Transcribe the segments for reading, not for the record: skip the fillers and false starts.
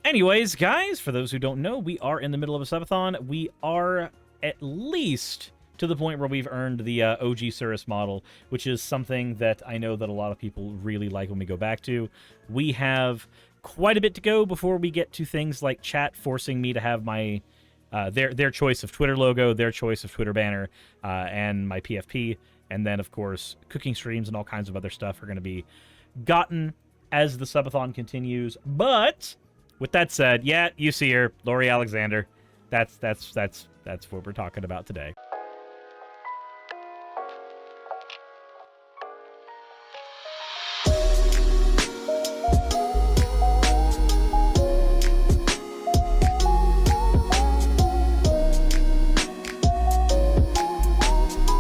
Anyways, guys, for those who don't know, we are in the middle of a subathon. We are at least to the point where we've earned the OG Suris model, which is something that I know that a lot of people really like when we go back to. We have quite a bit to go before we get to things like chat forcing me to have my their choice of Twitter logo, their choice of Twitter banner, and my PFP. And then, of course, cooking streams and all kinds of other stuff are going to be gotten as the subathon continues. But with that said, yeah, you see her, Lori Alexander. That's what we're talking about today.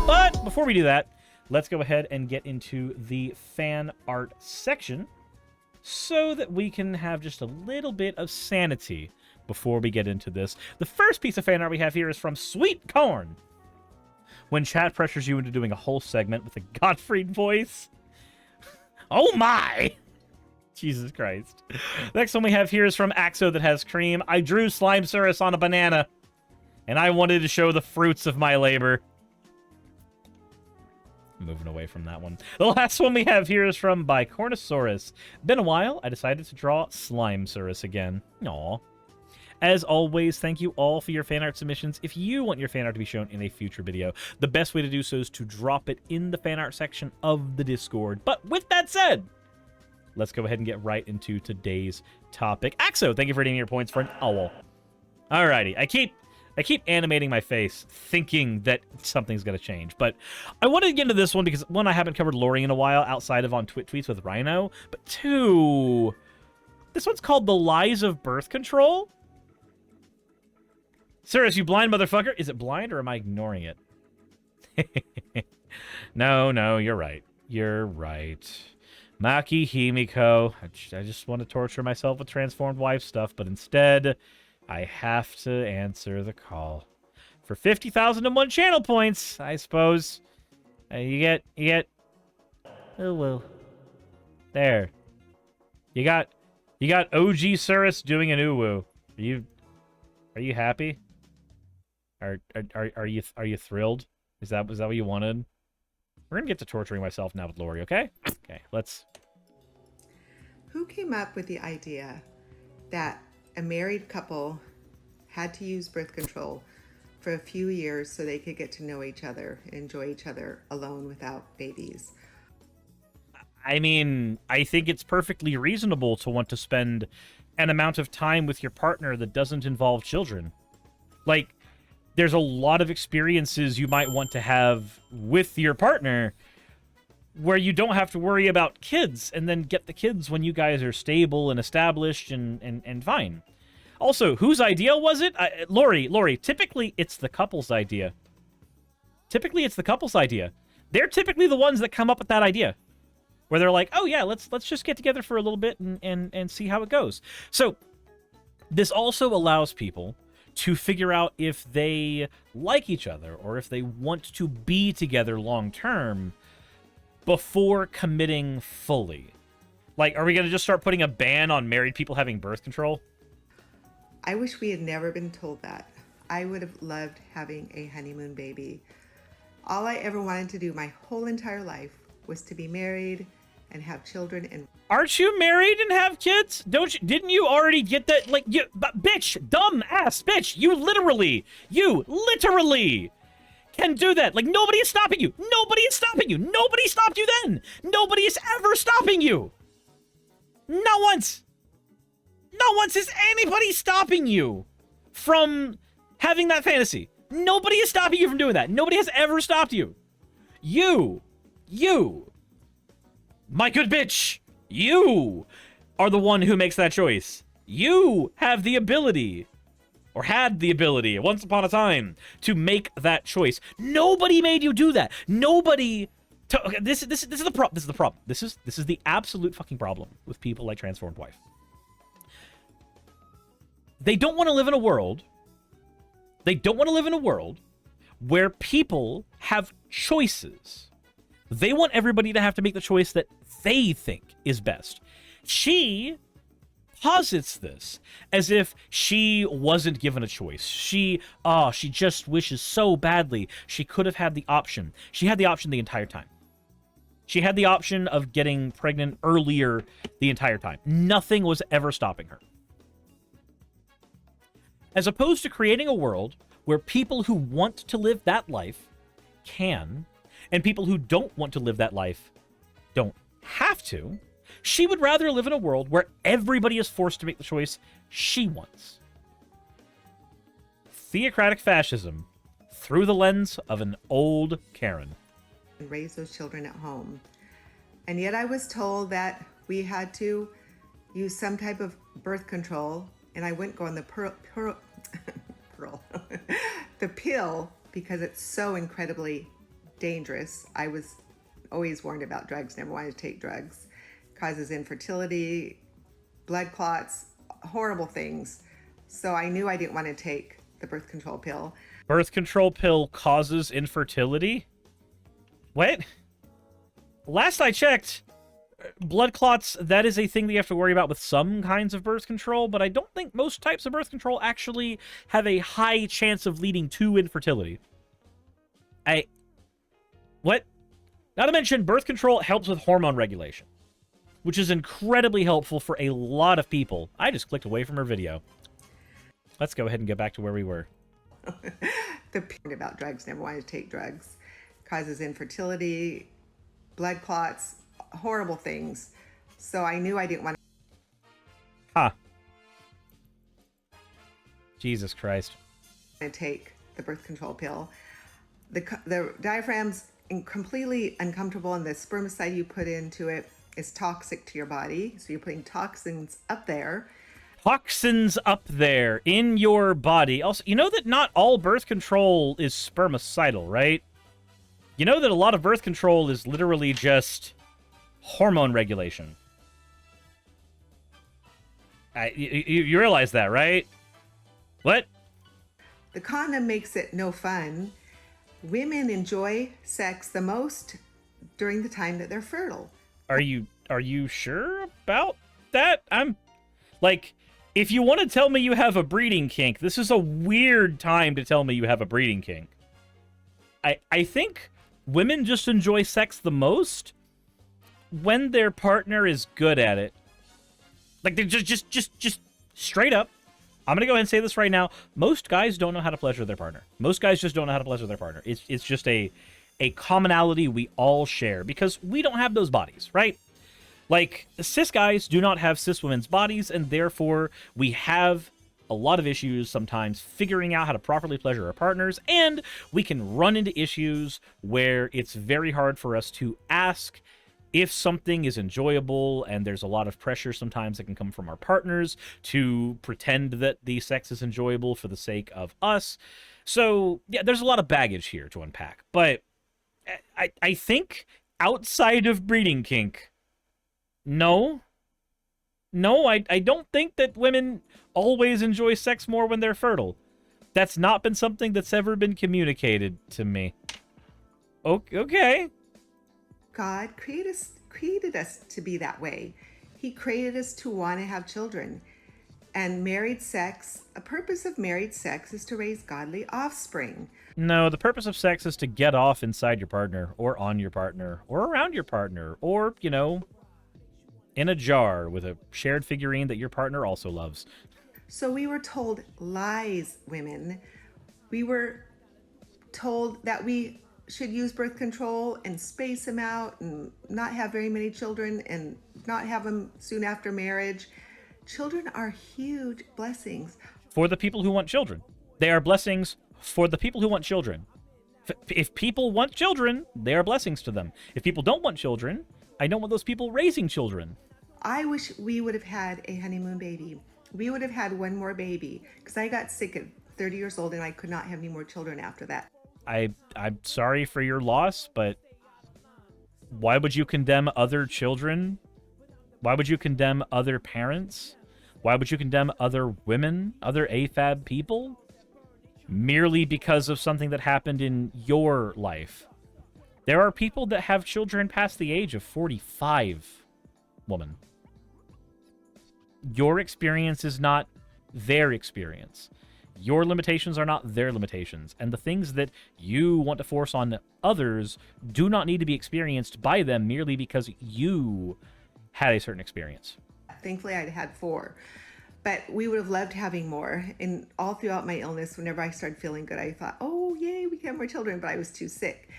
But before we do that, let's go ahead and get into the fan art section so that we can have just a little bit of sanity before we get into this. The first piece of fan art we have here is from Sweet Corn. When chat pressures you into doing a whole segment with a Gottfried voice. Oh my! Jesus Christ. The next one we have here is from Axo that has cream. I drew Slime Suris on a banana, and I wanted to show the fruits of my labor. Moving away from that one. The last one we have here is from Bicornosaurus. Been a while. I decided to draw Slime Suris again. Aww. As always, thank you all for your fan art submissions. If you want your fan art to be shown in a future video, the best way to do so is to drop it in the fan art section of the Discord. But with that said, let's go ahead and get right into today's topic. Axo, thank you for redeeming your points for an owl. Alrighty, I keep animating my face, thinking that something's going to change. But I wanted to get into this one because, one, I haven't covered Lori in a while outside of on Twit Tweets with Rhino. But two, this one's called The Lies of Birth Control. Suris, you blind motherfucker. Is it blind or am I ignoring it? No, you're right. You're right. Maki Himiko. I just want to torture myself with transformed wife stuff, but instead I have to answer the call. For 50,001 channel points, I suppose. You get... Oh, well. There. You got OG Suris doing an uwu. Are you happy? Are you thrilled? Was that what you wanted? We're gonna get to torturing myself now with Lori, okay? Okay, let's... Who came up with the idea that a married couple had to use birth control for a few years so they could get to know each other and enjoy each other alone without babies? I mean, I think it's perfectly reasonable to want to spend an amount of time with your partner that doesn't involve children. Like, there's a lot of experiences you might want to have with your partner where you don't have to worry about kids and then get the kids when you guys are stable and established and fine. Also, whose idea was it? Lori, typically it's the couple's idea. Typically it's the couple's idea. They're typically the ones that come up with that idea. Where they're like, oh yeah, let's just get together for a little bit and see how it goes. So this also allows people to figure out if they like each other or if they want to be together long term before committing fully. Like, are we going to just start putting a ban on married people having birth control? I wish we had never been told that. I would have loved having a honeymoon baby. All I ever wanted to do my whole entire life was to be married and have children. And aren't you married and have kids? Didn't you already get that? Like, bitch, dumb ass bitch, you literally can do that. Like, nobody is stopping you. Nobody is stopping you. Nobody stopped you then. Nobody is ever stopping you. Not once. Not once is anybody stopping you from having that fantasy. Nobody is stopping you from doing that. Nobody has ever stopped you. You, my good bitch, you are the one who makes that choice. You have the ability, or had the ability, once upon a time, to make that choice. Nobody made you do that. Nobody... Okay, this is the problem. This is the problem. This is the absolute fucking problem with people like Transformed Wife. They don't want to live in a world... They don't want to live in a world where people have choices. They want everybody to have to make the choice that they think is best. She posits this as if she wasn't given a choice. She just wishes so badly she could have had the option. She had the option the entire time. She had the option of getting pregnant earlier the entire time. Nothing was ever stopping her. As opposed to creating a world where people who want to live that life can, and people who don't want to live that life don't have to, she would rather live in a world where everybody is forced to make the choice she wants. Theocratic fascism through the lens of an old Karen. And raise those children at home. And yet I was told that we had to use some type of birth control, and I wouldn't go on the the pill because it's so incredibly dangerous. I was always warned about drugs, never wanted to take drugs. Causes infertility, blood clots, horrible things. So I knew I didn't want to take the birth control pill. Birth control pill causes infertility? What? Last I checked, blood clots, that is a thing that you have to worry about with some kinds of birth control, but I don't think most types of birth control actually have a high chance of leading to infertility. What? Not to mention, birth control helps with hormone regulation, which is incredibly helpful for a lot of people. I just clicked away from her video. Let's go ahead and get back to where we were. The about drugs, never wanted to take drugs. Causes infertility, blood clots, horrible things. So I knew I didn't want Jesus Christ. to take the birth control pill. The diaphragm's completely uncomfortable, and the spermicide you put into it is toxic to your body. So you're putting toxins up there. Toxins up there in your body. Also, you know that not all birth control is spermicidal, right? You know that a lot of birth control is literally just hormone regulation. You realize that, right? What? The condom makes it no fun. Women enjoy sex the most during the time that they're fertile. Are you sure about that? I'm like, if you want to tell me you have a breeding kink, this is a weird time to tell me you have a breeding kink. I think women just enjoy sex the most when their partner is good at it. Like, they're just straight up. I'm gonna go ahead and say this right now. Most guys don't know how to pleasure their partner. Most guys just don't know how to pleasure their partner. It's just a commonality we all share because we don't have those bodies, right? Like, cis guys do not have cis women's bodies, and therefore we have a lot of issues sometimes figuring out how to properly pleasure our partners, and we can run into issues where it's very hard for us to ask if something is enjoyable, and there's a lot of pressure sometimes that can come from our partners to pretend that the sex is enjoyable for the sake of us. So, yeah, there's a lot of baggage here to unpack. But I think outside of breeding kink, no, I don't think that women always enjoy sex more when they're fertile. That's not been something that's ever been communicated to me. Okay. God created us to be that way. He created us to want to have children. And married sex, a purpose of married sex is to raise godly offspring. No, the purpose of sex is to get off inside your partner, or on your partner, or around your partner, or, you know, in a jar with a shared figurine that your partner also loves. So we were told lies, women. We were told that we should use birth control and space them out and not have very many children and not have them soon after marriage. Children are huge blessings. For the people who want children. They are blessings for the people who want children. If people want children, they are blessings to them. If people don't want children, I don't want those people raising children. I wish we would have had a honeymoon baby. We would have had one more baby because I got sick at 30 years old and I could not have any more children after that. I'm sorry for your loss, but why would you condemn other children? Why would you condemn other parents? Why would you condemn other women, other AFAB people? Merely because of something that happened in your life. There are people that have children past the age of 45, woman. Your experience is not their experience. Your limitations are not their limitations. And the things that you want to force on others do not need to be experienced by them merely because you had a certain experience. Thankfully, I'd had 4. But we would have loved having more. And all throughout my illness, whenever I started feeling good, I thought, oh, yay, we can have more children. But I was too sick.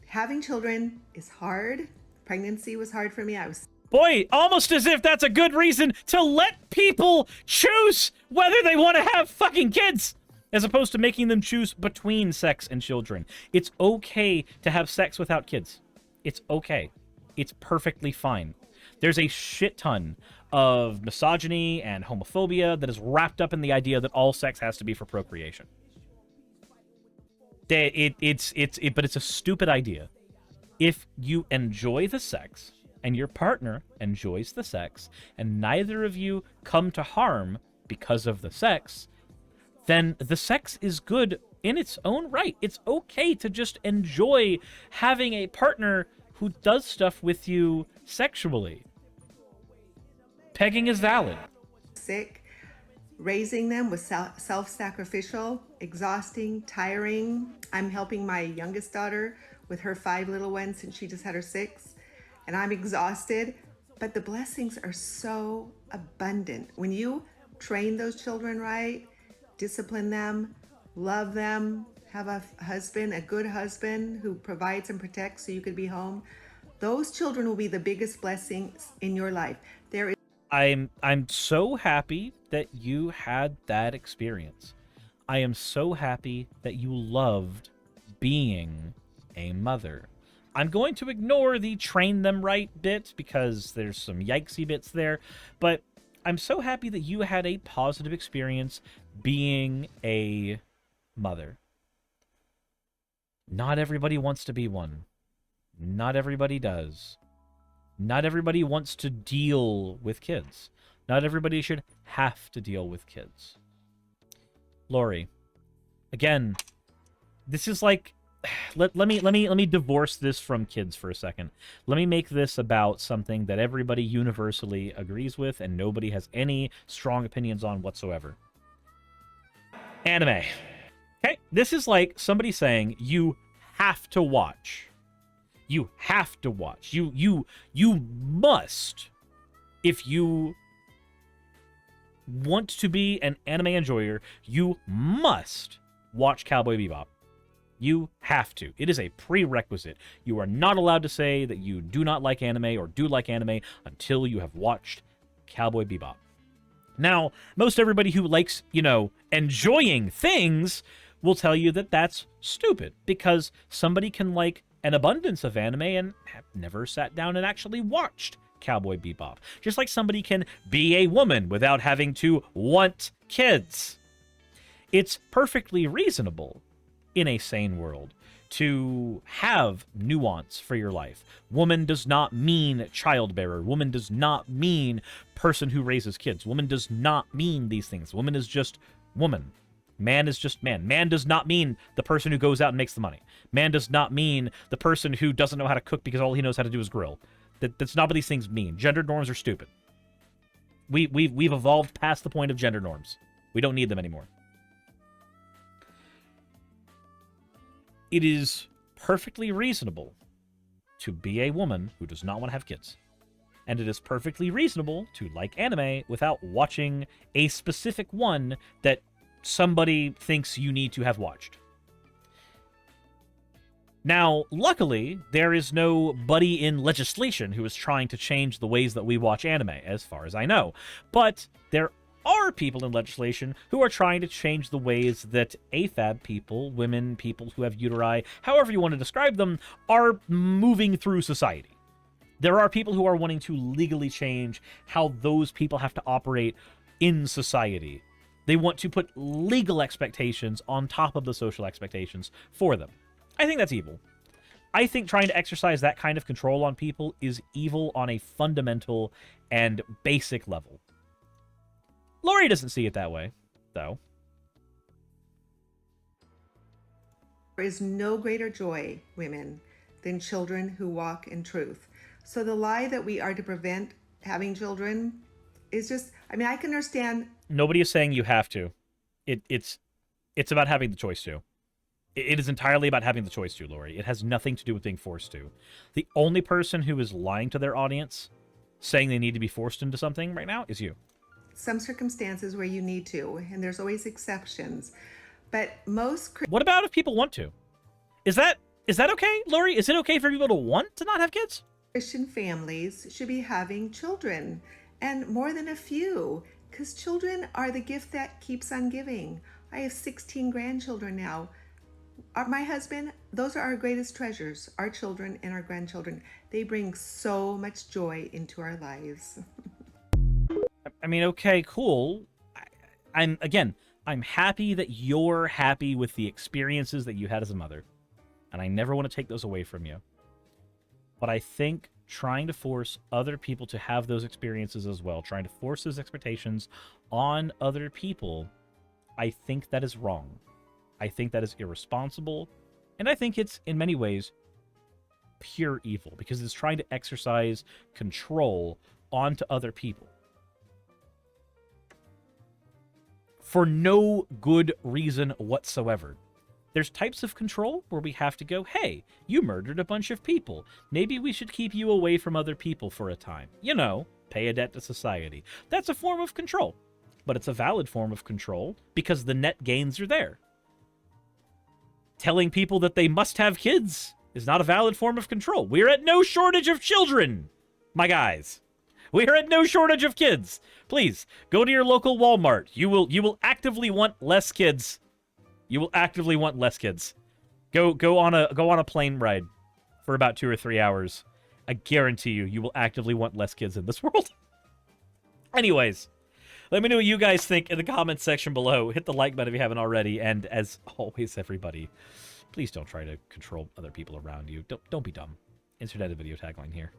Having children is hard. Pregnancy was hard for me. I was Boy, almost as if that's a good reason to let people choose whether they want to have fucking kids, as opposed to making them choose between sex and children. It's okay to have sex without kids. It's okay. It's perfectly fine. There's a shit ton of misogyny and homophobia that is wrapped up in the idea that all sex has to be for procreation. But it's a stupid idea. If you enjoy the sex, and your partner enjoys the sex, and neither of you come to harm because of the sex, then the sex is good in its own right. It's okay to just enjoy having a partner who does stuff with you sexually. Pegging is valid. sick. Raising them was self-sacrificial, exhausting, tiring. I'm helping my youngest daughter with her 5 little ones since she just had her 6. And I'm exhausted, but the blessings are so abundant. When you train those children right, discipline them, love them, have a husband, a good husband who provides and protects so you could be home, those children will be the biggest blessings in your life. I'm so happy that you had that experience. I am so happy that you loved being a mother. I'm going to ignore the train them right bit because there's some yikesy bits there, but I'm so happy that you had a positive experience being a mother. Not everybody wants to be one. Not everybody does. Not everybody wants to deal with kids. Not everybody should have to deal with kids. Lori, again, this is like... Let me divorce this from kids for a second. Let me make this about something that everybody universally agrees with and nobody has any strong opinions on whatsoever. Anime. Okay? This is like somebody saying you have to watch. You have to watch. You must. If you want to be an anime enjoyer, you must watch Cowboy Bebop. You have to. It is a prerequisite. You are not allowed to say that you do not like anime or do like anime until you have watched Cowboy Bebop. Now, most everybody who likes, enjoying things will tell you that that's stupid because somebody can like an abundance of anime and have never sat down and actually watched Cowboy Bebop. Just like somebody can be a woman without having to want kids. It's perfectly reasonable in a sane world to have nuance for your life. Woman does not mean childbearer. Woman does not mean person who raises kids. Woman does not mean these things. Woman is just woman. Man is just man. Man does not mean the person who goes out and makes the money. Man does not mean the person who doesn't know how to cook because all he knows how to do is grill. That's not what these things mean. Gender norms are stupid. We've evolved past the point of gender norms. We don't need them anymore. It is perfectly reasonable to be a woman who does not want to have kids. And it is perfectly reasonable to like anime without watching a specific one that somebody thinks you need to have watched. Now, luckily, there is nobody in legislation who is trying to change the ways that we watch anime, as far as I know. But there are people in legislation who are trying to change the ways that AFAB people, women, people who have uteri, however you want to describe them, are moving through society. There are people who are wanting to legally change how those people have to operate in society. They want to put legal expectations on top of the social expectations for them. I think that's evil. I think trying to exercise that kind of control on people is evil on a fundamental and basic level. Lori doesn't see it that way, though. There is no greater joy, women, than children who walk in truth. So the lie that we are to prevent having children It's just, I mean, I can understand. Nobody is saying you have to. It's about having the choice to. It is entirely about having the choice to, Lori. It has nothing to do with being forced to. The only person who is lying to their audience, saying they need to be forced into something right now, is you. Some circumstances where you need to, and there's always exceptions. But most What about if people want to? Is that okay, Lori? Is it okay for people to want to not have kids? Christian families should be having children, and more than a few, because children are the gift that keeps on giving. I have 16 grandchildren now. My husband, those are our greatest treasures, our children and our grandchildren. They bring so much joy into our lives. I mean, okay, cool. I'm happy that you're happy with the experiences that you had as a mother. And I never want to take those away from you. But I think trying to force other people to have those experiences as well, trying to force those expectations on other people, I think that is wrong. I think that is irresponsible. And I think it's, in many ways, pure evil, because it's trying to exercise control onto other people. For no good reason whatsoever. There's types of control where we have to go, hey, you murdered a bunch of people. Maybe we should keep you away from other people for a time. You know, pay a debt to society. That's a form of control. But it's a valid form of control because the net gains are there. Telling people that they must have kids is not a valid form of control. We're at no shortage of children, my guys. We are at no shortage of kids. Please, go to your local Walmart. You will actively want less kids. You will actively want less kids. Go on a plane ride for about 2 or 3 hours. I guarantee you will actively want less kids in this world. Anyways, let me know what you guys think in the comments section below. Hit the like button if you haven't already. And as always, everybody, please don't try to control other people around you. Don't be dumb. Insert edit video tagline here.